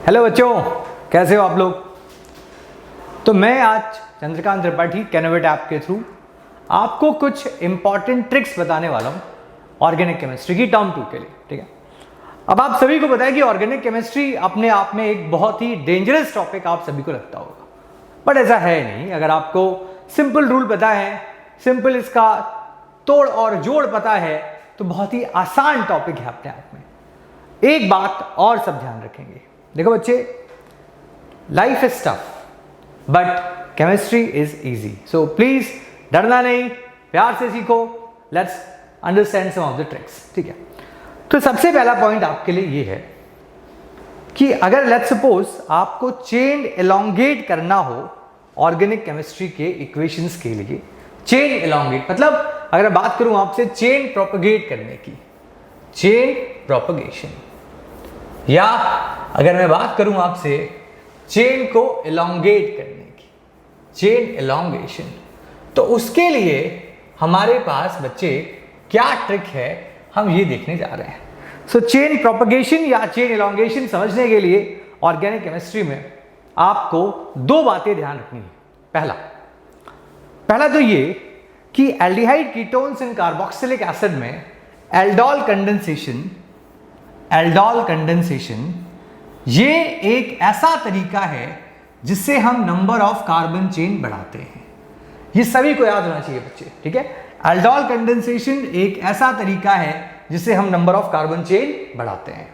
Hello बच्चों, कैसे हो आप लोग। तो मैं आज चंद्रकांत त्रिपाठी कैनोवेट ऐप के थ्रू आपको कुछ इंपॉर्टेंट ट्रिक्स बताने वाला हूँ ऑर्गेनिक केमिस्ट्री की टर्म 2 के लिए। ठीक है, अब आप सभी को पता है कि ऑर्गेनिक केमिस्ट्री अपने आप में एक बहुत ही डेंजरस टॉपिक आप सभी को लगता होगा, बट ऐसा है नहीं। अगर आपको सिंपल रूल पता है, सिंपल इसका तोड़ और जोड़ पता है, तो बहुत ही आसान टॉपिक है अपने आप में। एक बात और सब ध्यान रखेंगे, देखो बच्चे, life is tough but chemistry is easy. So please डरना नहीं, प्यार से सीखो। Let's understand some of the tricks. ठीक है, तो सबसे पहला पॉइंट आपके लिए ये है कि अगर लेट्स सपोज आपको चेन एलोंगेट करना हो ऑर्गेनिक केमिस्ट्री के इक्वेशंस के लिए, चेन एलोंगेट मतलब अगर बात करूं आपसे चेन प्रोपगेट करने की, चेन प्रोपगेशन, या अगर मैं बात करूं आपसे चेन को एलोंगेट करने की, चेन एलोंगेशन, तो उसके लिए हमारे पास बच्चे क्या ट्रिक है, हम ये देखने जा रहे हैं। सो चेन प्रोपगेशन या चेन एलोंगेशन समझने के लिए ऑर्गेनिक केमिस्ट्री में आपको दो बातें ध्यान रखनी है। पहला तो ये कि aldehyde ketones and carboxylic acid में एल्डोल कंडेंसेशन ये एक ऐसा तरीका है जिससे हम नंबर ऑफ कार्बन चेन बढ़ाते हैं। ये सभी को याद होना चाहिए बच्चे। ठीक है, एल्डोल कंडेंसेशन एक ऐसा तरीका है जिससे हम नंबर ऑफ कार्बन चेन बढ़ाते हैं।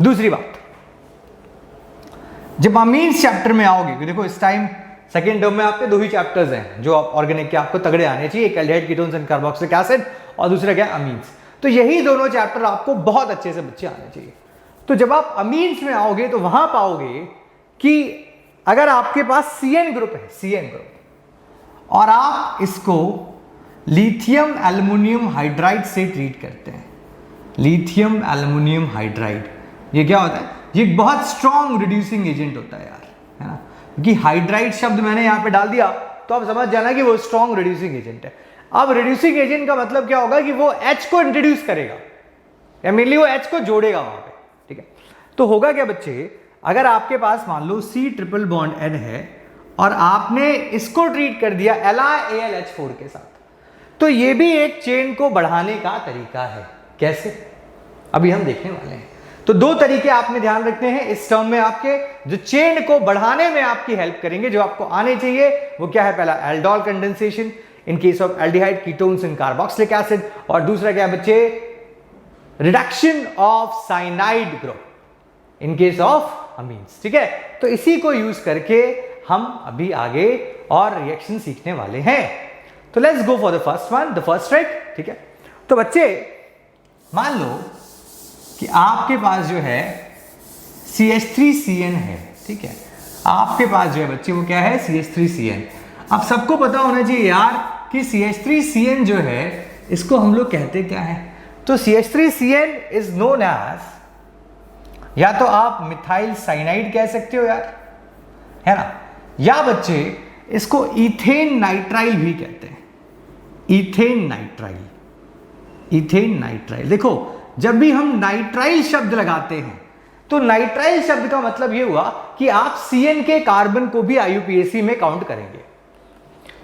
दूसरी बात, जब अमीन्स चैप्टर में आओगे, तो देखो इस टाइम सेकेंड टर्म में आपके दो ही चैप्टर्स हैं जो आप ऑर्गेनिक के आपको तगड़े आने चाहिए, एक aldehyde ketones and carboxylic acid और दूसरा क्या, अमीन्स। तो यही दोनों चैप्टर आपको बहुत अच्छे से बच्चे आने चाहिए। तो जब आप अमीन्स में आओगे तो वहां पाओगे कि अगर आपके पास CN ग्रुप है, CN ग्रुप, और आप इसको लिथियम एल्युमिनियम हाइड्राइड से ट्रीट करते हैं, लिथियम एल्युमिनियम हाइड्राइड, ये क्या होता है, ये एक बहुत स्ट्रॉन्ग रिड्यूसिंग एजेंट होता है यार, है ना। क्योंकि हाइड्राइड शब्द मैंने यहां पे डाल दिया तो आप समझ जाना कि वो स्ट्रॉन्ग रिड्यूसिंग एजेंट है। अब रिड्यूसिंग एजेंट का मतलब क्या होगा कि वो H को इंट्रोड्यूस करेगा, या मेनली वो H को जोड़ेगा वहां पे। ठीक है, तो होगा क्या बच्चे, अगर आपके पास मान लो C ट्रिपल बॉन्ड N है और आपने इसको ट्रीट कर दिया LiAlH4 के साथ, तो ये भी एक चेन को बढ़ाने का तरीका है। कैसे, अभी हम देखने वाले हैं। तो दो तरीके आपने ध्यान रखने हैं इस टर्म में आपके, जो चेन को बढ़ाने में आपकी हेल्प करेंगे, जो आपको आने चाहिए। वो क्या है, पहला aldol condensation in case of aldehyde ketones and carboxylic acid, और दूसरा क्या है बच्चे, reduction of cyanide group in case of amines. ठीक है, तो इसी को यूज करके हम अभी आगे और रिएक्शन सीखने वाले हैं। तो let's go for the first one, the first trick. ठीक है, तो बच्चे मान लो कि आपके पास जो है CH3CN है। ठीक है, आपके पास जो है बच्चे वो क्या है, CH3CN। अब सबको पता होना चाहिए यार कि CH3CN जो है इसको हम लोग कहते क्या है। तो CH3CN इज नोन एज, या तो आप मिथाइल साइनाइड कह सकते हो यार, है ना, या बच्चे इसको इथेन नाइट्राइल भी कहते हैं, इथेन नाइट्राइल, इथेन नाइट्राइल। देखो जब भी हम नाइट्राइल शब्द लगाते हैं तो नाइट्राइल शब्द का मतलब यह हुआ कि आप CN के कार्बन को भी IUPAC में काउंट करेंगे।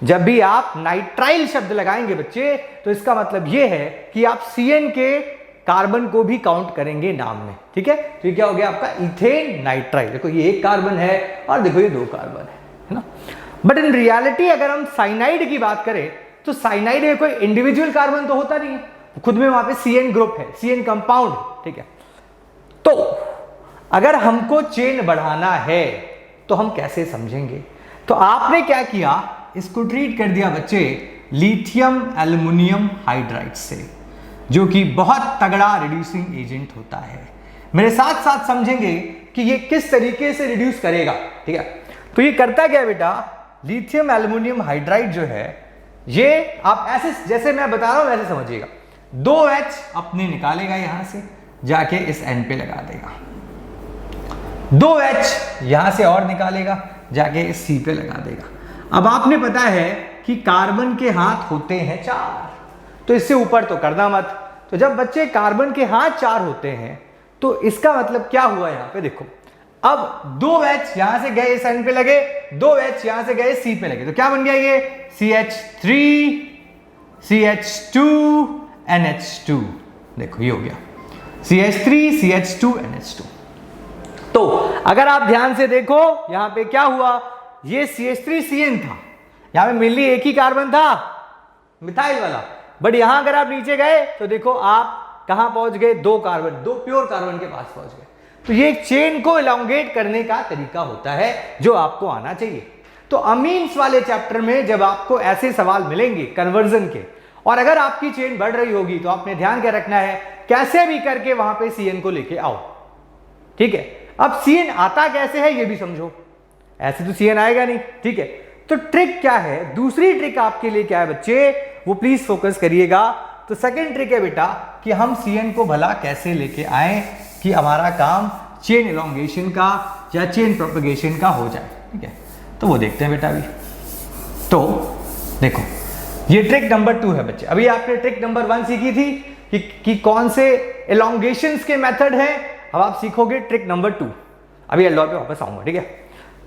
जब भी आप नाइट्राइल शब्द लगाएंगे बच्चे, तो इसका मतलब यह है कि आप CN के कार्बन को भी काउंट करेंगे नाम में। ठीक है, तो ये क्या हो गया आपका, इथेन नाइट्राइल। देखो ये एक कार्बन है और देखो ये दो कार्बन है ना। बट इन रियलिटी अगर हम साइनाइड की बात करें तो साइनाइड में कोई इंडिविजुअल कार्बन तो होता नहीं है, खुद में वहां पे CN ग्रुप है, CN कंपाउंड। ठीक है, तो अगर हमको चेन बढ़ाना है तो हम कैसे समझेंगे। तो आपने क्या किया, इसको ट्रीट कर दिया बच्चे लिथियम एल्युमिनियम हाइड्राइड से, जो कि बहुत तगड़ा रिड्यूसिंग एजेंट होता है। मेरे साथ साथ समझेंगे कि ये किस तरीके से रिड्यूस करेगा। ठीक है, तो ये करता क्या बेटा, लिथियम एल्युमिनियम हाइड्राइड जो है ये आप ऐसे जैसे मैं बता रहा हूं वैसे समझिएगा, 2H अपने निकालेगा यहां से, जाके इस N पे लगा देगा, 2H यहां से और निकालेगा, जाके इस C पे लगा देगा। अब आपने पता है कि कार्बन के हाथ होते हैं 4, तो इससे ऊपर तो करना मत। तो जब बच्चे कार्बन के हाथ 4 होते हैं तो इसका मतलब क्या हुआ, यहां पे देखो अब 2 H यहां से गए इस एंड पे लगे, 2 H यहां से गए C पे लगे, तो क्या बन गया ये CH3 CH2 NH2। देखो ये हो गया CH3 CH2 NH2। तो अगर आप ध्यान से देखो यहां पे क्या हुआ, ये CH3CN था, यहां पे मेनली एक ही कार्बन था मिथाइल वाला, बट यहां अगर आप नीचे गए तो देखो आप कहां पहुंच गए, 2 कार्बन, 2 प्योर कार्बन के पास पहुंच गए। तो ये एक चेन को इलांगेट करने का तरीका होता है जो आपको आना चाहिए। तो अमीन्स वाले चैप्टर में जब आपको ऐसे सवाल मिलेंगे कन्वर्जन के, और अगर आपकी चेन बढ़ रही होगी तो आपने ध्यान क्या रखना है, कैसे भी करके वहां पे CN को लेके आओ, ठीक है। अब CN आता कैसे है ये भी समझो, ऐसे तो CN आएगा नहीं, ठीक है। तो ट्रिक क्या है, दूसरी ट्रिक आपके लिए क्या है बच्चे, वो प्लीज फोकस करिएगा। तो सेकंड ट्रिक है बेटा कि हम CN को भला कैसे लेके आए कि हमारा काम चेन इलोंगेशन का या चेन प्रोपगेशन का हो जाए, ठीक है। तो वो देखते हैं बेटा अभी। तो देखो ये ट्रिक नंबर 2 है बच्चे। अभी आपने ट्रिक नंबर 1 सीखी थी कि कौन से इलोंगेशंस के मेथड हैं, अब आप सीखोगे ट्रिक नंबर 2। अभी एल्डोर पे वापस आऊंगा, ठीक है।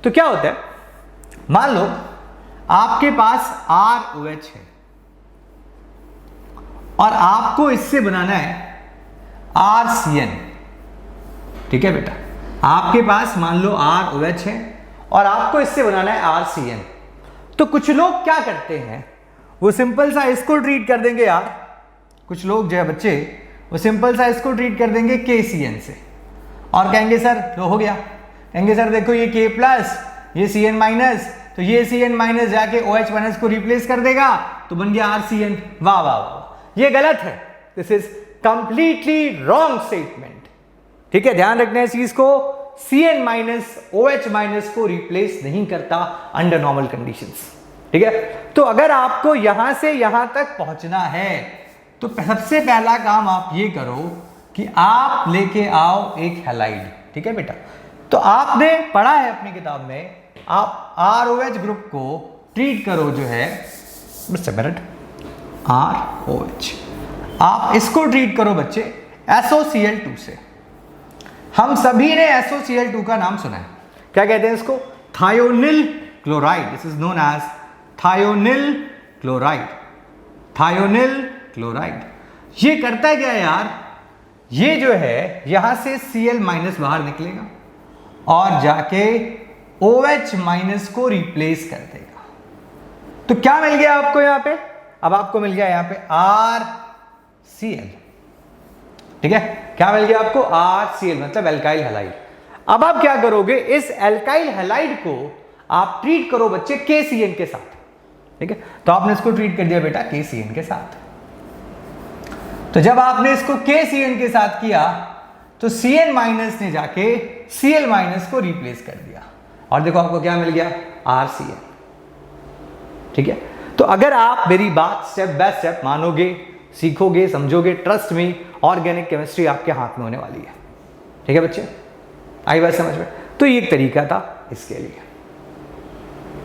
तो क्या होता है, मान लो आपके पास ROH है और आपको इससे बनाना है RCN, ठीक है बेटा। आपके पास मान लो ROH है और आपको इससे बनाना है RCN। तो कुछ लोग क्या करते हैं, वो सिंपल सा इसको ट्रीट कर देंगे यार, कुछ लोग जो है बच्चे वो सिंपल सा इसको ट्रीट कर देंगे KCN से और कहेंगे सर लो हो गया, कहेंगे सर देखो ये K प्लस ये CN माइनस, तो ये CN माइनस जाके OH माइनस को रिप्लेस कर देगा तो बन गया RCN। वाह वाह वाह, ये गलत है, this is completely wrong statement, ठीक है। ध्यान रखना है इस चीज को, CN माइनस OH माइनस को रिप्लेस नहीं करता अंडर नॉर्मल कंडीशंस, ठीक है। तो अगर आपको यहां से यहां तक पहुंचना है तो सबसे पहला काम आप ये करो कि आप लेके आओ एक हैलाइड, ठीक है बेटा। तो आपने पढ़ा है अपनी किताब में, आप ROH ग्रुप को ट्रीट करो जो है ROH, आप इसको ट्रीट करो बच्चे SOCl2 से। हम सभी ने SOCl2 का नाम सुना है, क्या कहते हैं इसको, thionyl chloride, this is known as thionyl chloride, thionyl chloride. ये करता है क्या यार, ये जो है यहां से Cl माइनस बाहर निकलेगा और जाके OH माइनस को रिप्लेस कर देगा। तो क्या मिल गया आपको यहां पे, अब आपको मिल गया यहां पे RCl, ठीक है। क्या मिल गया आपको, RCl मतलब एल्काइल हैलाइड। अब आप क्या करोगे, इस एल्काइल हैलाइड को आप ट्रीट करो बच्चे KCN के साथ, ठीक है। तो आपने इसको ट्रीट कर दिया बेटा KCN के साथ। तो जब आपने इसको KCN के साथ किया तो CN माइनस ने जाके Cl माइनस को रिप्लेस कर दिया और देखो आपको क्या मिल गया, RCl, ठीक है। तो अगर आप मेरी बात स्टेप बाय स्टेप मानोगे, सीखोगे, समझोगे, ट्रस्ट में ऑर्गेनिक केमिस्ट्री आपके हाथ में होने वाली है, ठीक है बच्चे। आई बात समझ में। तो ये एक तरीका था इसके लिए।